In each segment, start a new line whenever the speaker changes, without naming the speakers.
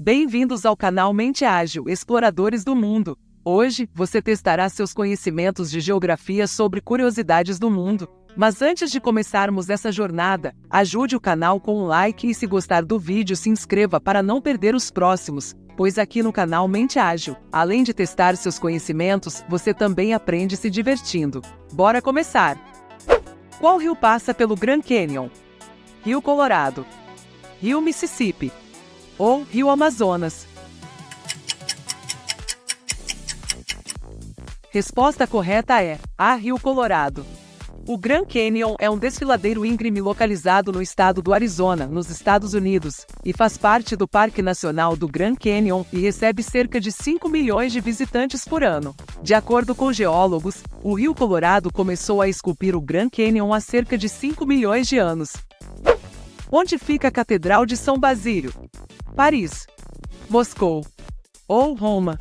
Bem-vindos ao canal Mente Ágil, Exploradores do Mundo. Hoje, você testará seus conhecimentos de geografia sobre curiosidades do mundo. Mas antes de começarmos essa jornada, ajude o canal com um like e se gostar do vídeo se inscreva para não perder os próximos, pois aqui no canal Mente Ágil, além de testar seus conhecimentos, você também aprende se divertindo. Bora começar! Qual rio passa pelo Grand Canyon? Rio Colorado, Rio Mississippi ou Rio Amazonas? Resposta correta é A. Rio Colorado. O Grand Canyon é um desfiladeiro íngreme localizado no estado do Arizona, nos Estados Unidos, e faz parte do Parque Nacional do Grand Canyon e recebe cerca de 5 milhões de visitantes por ano. De acordo com geólogos, o Rio Colorado começou a esculpir o Grand Canyon há cerca de 5 milhões de anos. Onde fica a Catedral de São Basílio? Paris, Moscou ou Roma?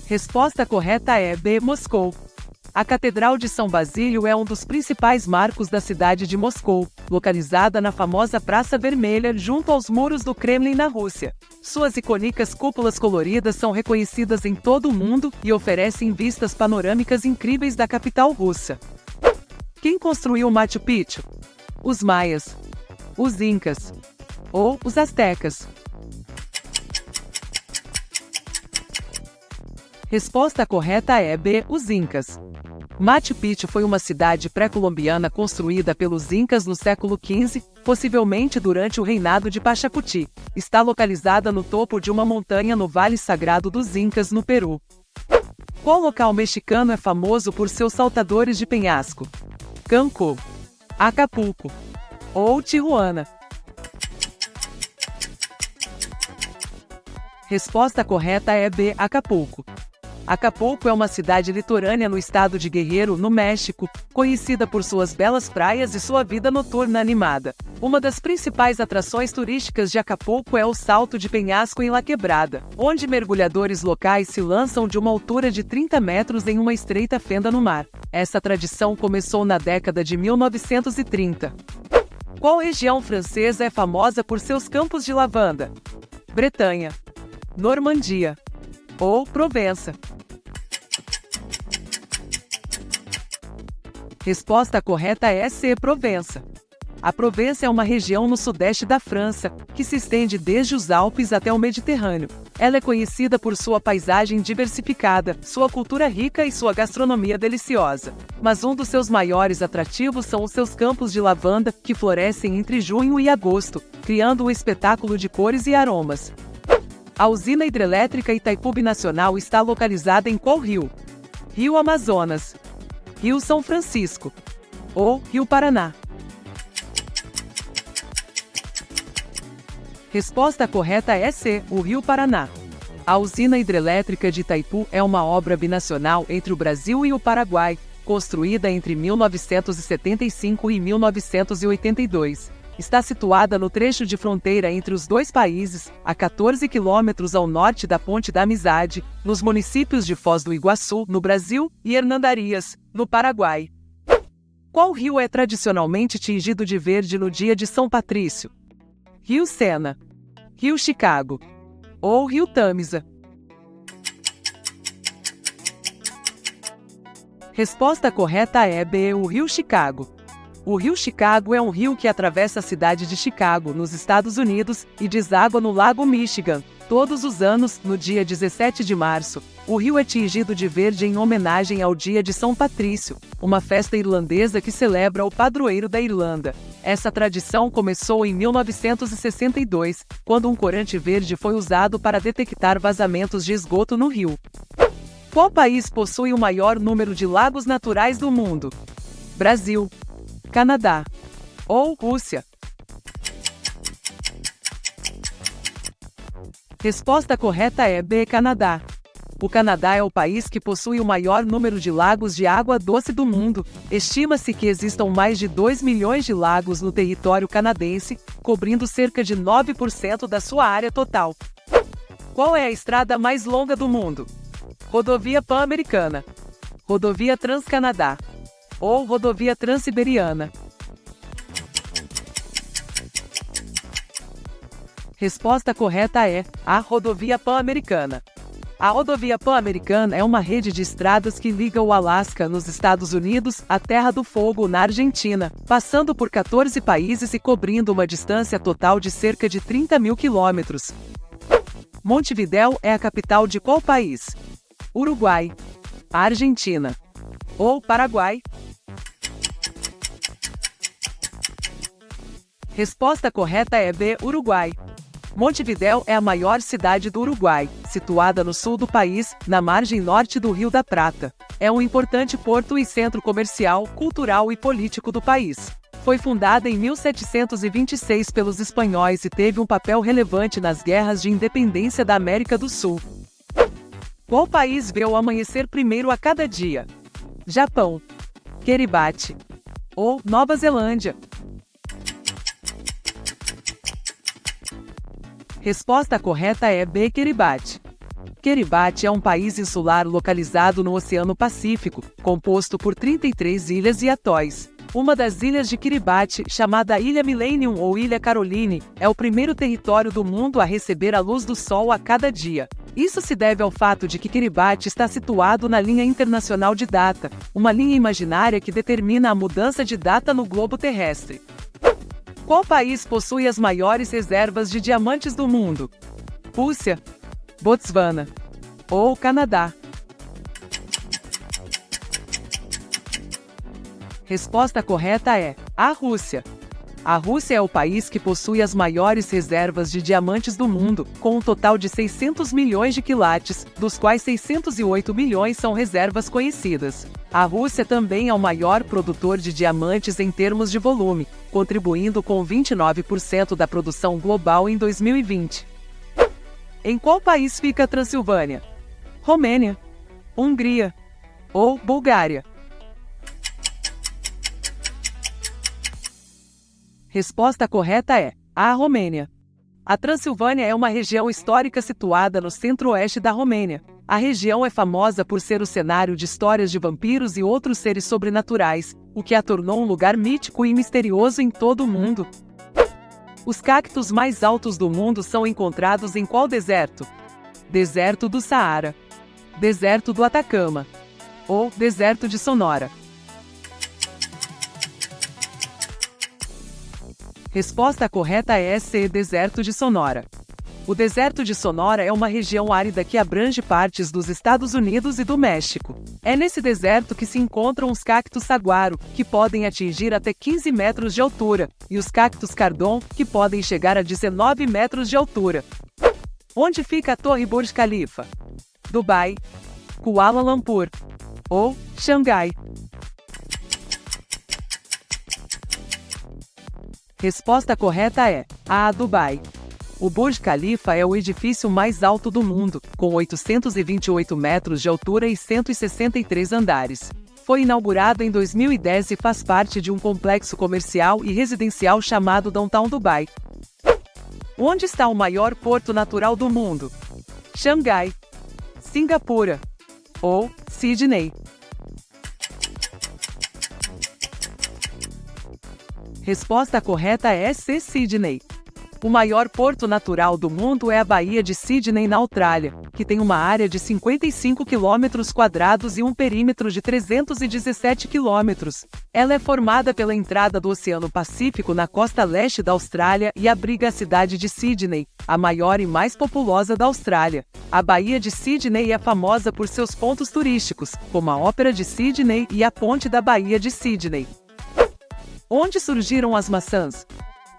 Resposta correta é B. Moscou. A Catedral de São Basílio é um dos principais marcos da cidade de Moscou, localizada na famosa Praça Vermelha junto aos muros do Kremlin na Rússia. Suas icônicas cúpulas coloridas são reconhecidas em todo o mundo e oferecem vistas panorâmicas incríveis da capital russa. Quem construiu Machu Picchu? Os maias, os incas ou os astecas? Resposta correta é B. Os incas. Machu Picchu foi uma cidade pré-colombiana construída pelos incas no século XV, possivelmente durante o reinado de Pachacuti. Está localizada no topo de uma montanha no Vale Sagrado dos Incas, no Peru. Qual local mexicano é famoso por seus saltadores de penhasco? Cancún, Acapulco ou Tijuana? Resposta correta é B. Acapulco. Acapulco é uma cidade litorânea no estado de Guerrero, no México, conhecida por suas belas praias e sua vida noturna animada. Uma das principais atrações turísticas de Acapulco é o salto de penhasco em La Quebrada, onde mergulhadores locais se lançam de uma altura de 30 metros em uma estreita fenda no mar. Essa tradição começou na década de 1930. Qual região francesa é famosa por seus campos de lavanda? Bretanha, Normandia ou Provença? Resposta correta é C. Provença. A Provença é uma região no sudeste da França, que se estende desde os Alpes até o Mediterrâneo. Ela é conhecida por sua paisagem diversificada, sua cultura rica e sua gastronomia deliciosa. Mas um dos seus maiores atrativos são os seus campos de lavanda, que florescem entre junho e agosto, criando um espetáculo de cores e aromas. A usina hidrelétrica Itaipu Binacional está localizada em qual rio? Rio Amazonas, Rio São Francisco ou Rio Paraná? Resposta correta é C. O Rio Paraná. A usina hidrelétrica de Itaipu é uma obra binacional entre o Brasil e o Paraguai, construída entre 1975 e 1982. Está situada no trecho de fronteira entre os dois países, a 14 quilômetros ao norte da Ponte da Amizade, nos municípios de Foz do Iguaçu, no Brasil, e Hernandarias, no Paraguai. Qual rio é tradicionalmente tingido de verde no dia de São Patrício? Rio Sena, Rio Chicago ou Rio Tamisa? Resposta correta é B. O Rio Chicago. O Rio Chicago é um rio que atravessa a cidade de Chicago, nos Estados Unidos, e deságua no Lago Michigan. Todos os anos, no dia 17 de março, o rio é tingido de verde em homenagem ao Dia de São Patrício, uma festa irlandesa que celebra o padroeiro da Irlanda. Essa tradição começou em 1962, quando um corante verde foi usado para detectar vazamentos de esgoto no rio. Qual país possui o maior número de lagos naturais do mundo? Brasil, Canadá ou Rússia? Resposta correta é B. Canadá. O Canadá é o país que possui o maior número de lagos de água doce do mundo. Estima-se que existam mais de 2 milhões de lagos no território canadense, cobrindo cerca de 9% da sua área total. Qual é a estrada mais longa do mundo? Rodovia Pan-Americana, Rodovia Trans-Canadá ou Rodovia Transiberiana? Resposta correta é a Rodovia Pan-Americana. A Rodovia Pan-Americana é uma rede de estradas que liga o Alasca, nos Estados Unidos, à Terra do Fogo, na Argentina, passando por 14 países e cobrindo uma distância total de cerca de 30 mil quilômetros. Montevidéu é a capital de qual país? Uruguai, Argentina ou Paraguai? Resposta correta é B, Uruguai. Montevidéu é a maior cidade do Uruguai, situada no sul do país, na margem norte do Rio da Prata. É um importante porto e centro comercial, cultural e político do país. Foi fundada em 1726 pelos espanhóis e teve um papel relevante nas guerras de independência da América do Sul. Qual país vê o amanhecer primeiro a cada dia? Japão, Kiribati ou Nova Zelândia? Resposta correta é B, Kiribati. Kiribati é um país insular localizado no Oceano Pacífico, composto por 33 ilhas e atóis. Uma das ilhas de Kiribati, chamada Ilha Millennium ou Ilha Caroline, é o primeiro território do mundo a receber a luz do Sol a cada dia. Isso se deve ao fato de que Kiribati está situado na linha internacional de data, uma linha imaginária que determina a mudança de data no globo terrestre. Qual país possui as maiores reservas de diamantes do mundo? Rússia, Botswana ou Canadá? Resposta correta é a Rússia. A Rússia é o país que possui as maiores reservas de diamantes do mundo, com um total de 600 milhões de quilates, dos quais 608 milhões são reservas conhecidas. A Rússia também é o maior produtor de diamantes em termos de volume, contribuindo com 29% da produção global em 2020. Em qual país fica a Transilvânia? Romênia, Hungria ou Bulgária? Resposta correta é a Romênia. A Transilvânia é uma região histórica situada no centro-oeste da Romênia. A região é famosa por ser o cenário de histórias de vampiros e outros seres sobrenaturais, o que a tornou um lugar mítico e misterioso em todo o mundo. Os cactos mais altos do mundo são encontrados em qual deserto? Deserto do Saara, Deserto do Atacama ou Deserto de Sonora? Resposta correta é C, Deserto de Sonora. O deserto de Sonora é uma região árida que abrange partes dos Estados Unidos e do México. É nesse deserto que se encontram os cactos saguaro, que podem atingir até 15 metros de altura, e os cactos cardon, que podem chegar a 19 metros de altura. Onde fica a Torre Burj Khalifa? Dubai, Kuala Lumpur ou Xangai? Resposta correta é a, Dubai. O Burj Khalifa é o edifício mais alto do mundo, com 828 metros de altura e 163 andares. Foi inaugurado em 2010 e faz parte de um complexo comercial e residencial chamado Downtown Dubai. Onde está o maior porto natural do mundo? Xangai, Singapura ou Sydney? Resposta correta é C, Sydney. O maior porto natural do mundo é a Baía de Sydney, na Austrália, que tem uma área de 55 km² e um perímetro de 317 km. Ela é formada pela entrada do Oceano Pacífico na costa leste da Austrália e abriga a cidade de Sydney, a maior e mais populosa da Austrália. A Baía de Sydney é famosa por seus pontos turísticos, como a Ópera de Sydney e a Ponte da Baía de Sydney. Onde surgiram as maçãs?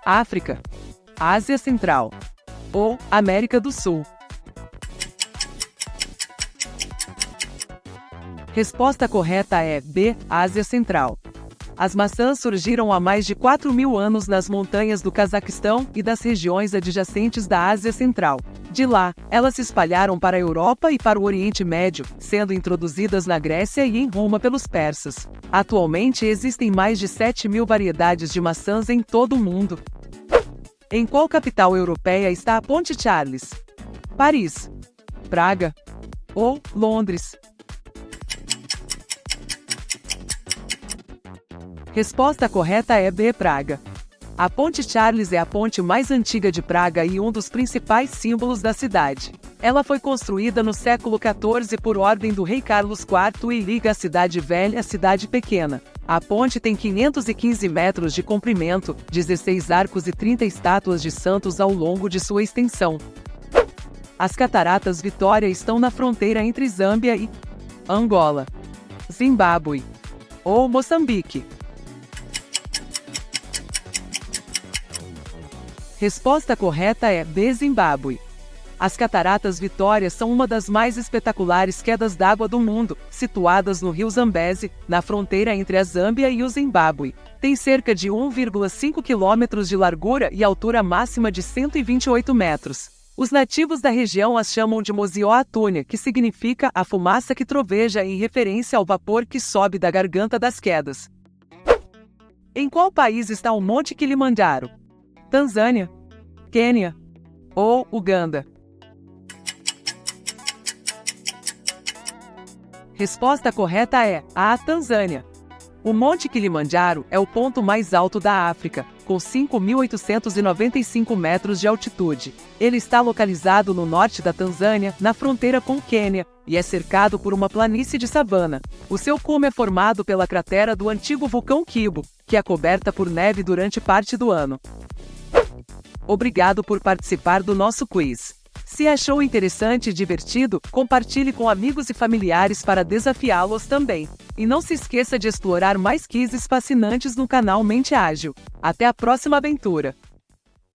África, Ásia Central ou América do Sul? Resposta correta é B, Ásia Central. As maçãs surgiram há mais de 4.000 anos nas montanhas do Cazaquistão e das regiões adjacentes da Ásia Central. De lá, elas se espalharam para a Europa e para o Oriente Médio, sendo introduzidas na Grécia e em Roma pelos persas. Atualmente existem mais de 7.000 variedades de maçãs em todo o mundo. Em qual capital europeia está a Ponte Charles? Paris, Praga ou Londres? Resposta correta é B, Praga. A Ponte Charles é a ponte mais antiga de Praga e um dos principais símbolos da cidade. Ela foi construída no século XIV por ordem do rei Carlos IV e liga a Cidade Velha à Cidade Pequena. A ponte tem 515 metros de comprimento, 16 arcos e 30 estátuas de santos ao longo de sua extensão. As Cataratas Vitória estão na fronteira entre Zâmbia e Angola, Zimbábue ou Moçambique. Resposta correta é B. Zimbábue. As Cataratas Vitória são uma das mais espetaculares quedas d'água do mundo, situadas no rio Zambeze, na fronteira entre a Zâmbia e o Zimbábue. Tem cerca de 1,5 quilômetros de largura e altura máxima de 128 metros. Os nativos da região as chamam de Mozioatúnia, que significa a fumaça que troveja em referência ao vapor que sobe da garganta das quedas. Em qual país está o Monte Kilimanjaro? Tanzânia, Quênia ou Uganda? Resposta correta é a Tanzânia. O Monte Kilimanjaro é o ponto mais alto da África, com 5.895 metros de altitude. Ele está localizado no norte da Tanzânia, na fronteira com o Quênia, e é cercado por uma planície de savana. O seu cume é formado pela cratera do antigo vulcão Kibo, que é coberta por neve durante parte do ano. Obrigado por participar do nosso quiz. Se achou interessante e divertido, compartilhe com amigos e familiares para desafiá-los também. E não se esqueça de explorar mais quizzes fascinantes no canal Mente Ágil. Até a próxima aventura!